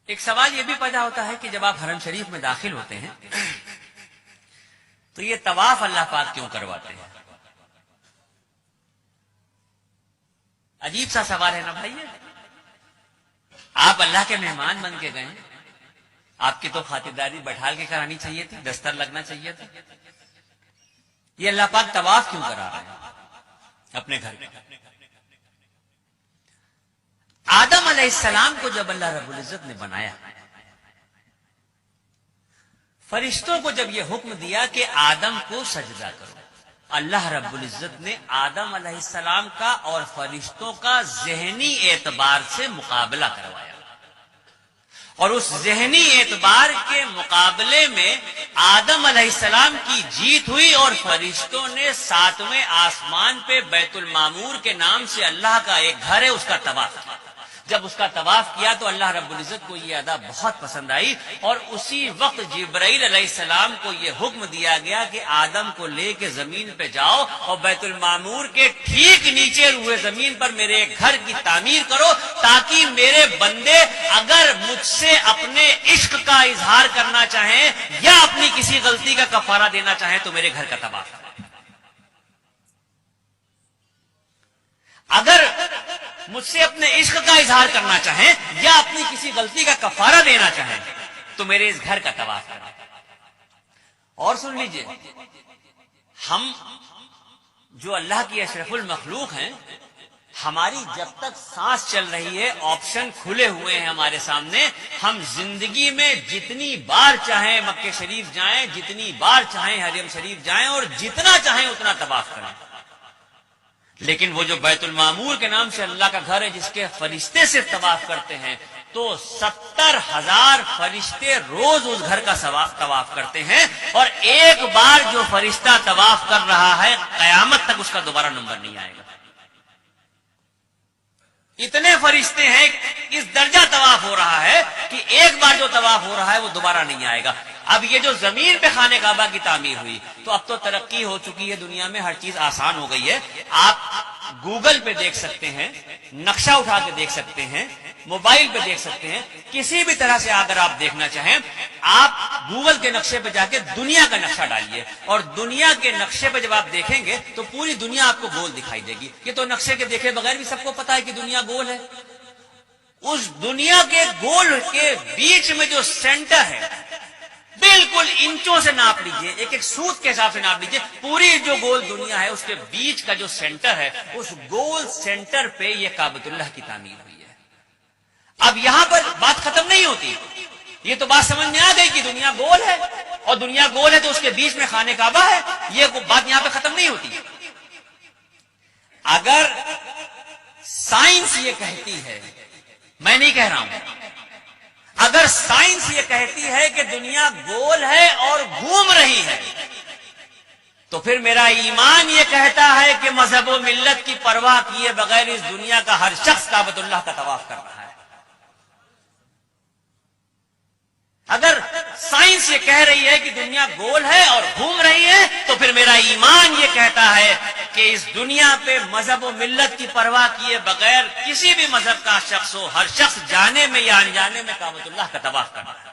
ایک سوال یہ بھی پیدا ہوتا ہے کہ جب آپ حرم شریف میں داخل ہوتے ہیں تو یہ طواف اللہ پاک کیوں کرواتے ہیں؟ عجیب سا سوال ہے نا بھائی. آپ اللہ کے مہمان بن کے گئے، آپ کی تو خاطرداری بٹھال کے کرانی چاہیے تھی، دستر لگنا چاہیے تھا. یہ اللہ پاک طواف کیوں کرا رہے ہیں اپنے گھر میں؟ آدم علیہ السلام کو جب اللہ رب العزت نے بنایا، فرشتوں کو جب یہ حکم دیا کہ آدم کو سجدہ کرو، اللہ رب العزت نے آدم علیہ السلام کا اور فرشتوں کا ذہنی اعتبار سے مقابلہ کروایا، اور اس ذہنی اعتبار کے مقابلے میں آدم علیہ السلام کی جیت ہوئی، اور فرشتوں نے 7ویں آسمان پہ بیت المعمور کے نام سے اللہ کا ایک گھر ہے اس کا طواف کیا. جب اس کا طواف کیا تو اللہ رب العزت کو یہ ادا بہت پسند آئی، اور اسی وقت جبرائیل علیہ السلام کو یہ حکم دیا گیا کہ آدم کو لے کے زمین پہ جاؤ اور بیت المعمور کے ٹھیک نیچے روئے زمین پر میرے ایک گھر کی تعمیر کرو، تاکہ میرے بندے اگر مجھ سے اپنے عشق کا اظہار کرنا چاہیں یا اپنی کسی غلطی کا کفارہ دینا چاہیں تو میرے گھر کا طواف کریں. اگر مجھ سے اپنے عشق کا اظہار کرنا چاہیں یا اپنی کسی غلطی کا کفارہ دینا چاہیں تو میرے اس گھر کا طواف کریں. اور سن لیجئے، ہم جو اللہ کی اشرف المخلوق ہیں، ہماری جب تک سانس چل رہی ہے آپشن کھلے ہوئے ہیں ہمارے سامنے. ہم زندگی میں جتنی بار چاہیں مکہ شریف جائیں، جتنی بار چاہیں حرم شریف جائیں، اور جتنا چاہیں اتنا طواف کریں. لیکن وہ جو بیت المعمور کے نام سے اللہ کا گھر ہے جس کے فرشتے سے طواف کرتے ہیں، تو 70,000 فرشتے روز اس گھر کا طواف کرتے ہیں، اور ایک بار جو فرشتہ طواف کر رہا ہے قیامت تک اس کا دوبارہ نمبر نہیں آئے گا. اتنے فرشتے ہیں، اس درجہ طواف ہو رہا ہے کہ ایک بار جو طواف ہو رہا ہے وہ دوبارہ نہیں آئے گا. اب یہ جو زمین پہ خانہ کعبہ کی تعمیر ہوئی، تو اب تو ترقی ہو چکی ہے دنیا میں، ہر چیز آسان ہو گئی ہے. آپ گوگل پہ دیکھ سکتے ہیں، نقشہ اٹھا کے دیکھ سکتے ہیں، موبائل پہ دیکھ سکتے ہیں، کسی بھی طرح سے اگر آپ دیکھنا چاہیں آپ گوگل کے نقشے پہ جا کے دنیا کا نقشہ ڈالیے، اور دنیا کے نقشے پہ جب آپ دیکھیں گے تو پوری دنیا آپ کو گول دکھائی دے گی. یہ تو نقشے کے دیکھے بغیر بھی سب کو پتا ہے کہ دنیا گول ہے. اس دنیا کے گول کے بیچ میں جو سینٹر ہے، بالکل انچوں سے ناپ لیجئے، ایک ایک سوت کے حساب سے ناپ لیجئے، پوری جو گول دنیا ہے اس کے بیچ کا جو سینٹر ہے، اس گول سینٹر پہ یہ کعبۃ اللہ کی تعمیر ہوئی ہے. اب یہاں پر بات ختم نہیں ہوتی، یہ تو بات سمجھ میں آ گئی کہ دنیا گول ہے، اور دنیا گول ہے تو اس کے بیچ میں خانہ کعبہ ہے. یہ بات یہاں پہ ختم نہیں ہوتی. اگر سائنس یہ کہتی ہے، میں نہیں کہہ رہا ہوں، اگر سائنس یہ کہتی ہے کہ دنیا گول ہے اور گھوم رہی ہے، تو پھر میرا ایمان یہ کہتا ہے کہ مذہب و ملت کی پرواہ کیے بغیر اس دنیا کا ہر شخص کعبۃ اللہ کا طواف کر رہا ہے. اگر سائنس یہ کہہ رہی ہے کہ دنیا گول ہے اور گھوم رہی ہے، تو پھر میرا ایمان یہ کہتا ہے کہ اس دنیا پہ مذہب و ملت کی پرواہ کیے بغیر کسی بھی مذہب کا شخص ہو، ہر شخص جانے میں یا انجانے میں کعبۃ اللہ کا طواف کرنا ہے.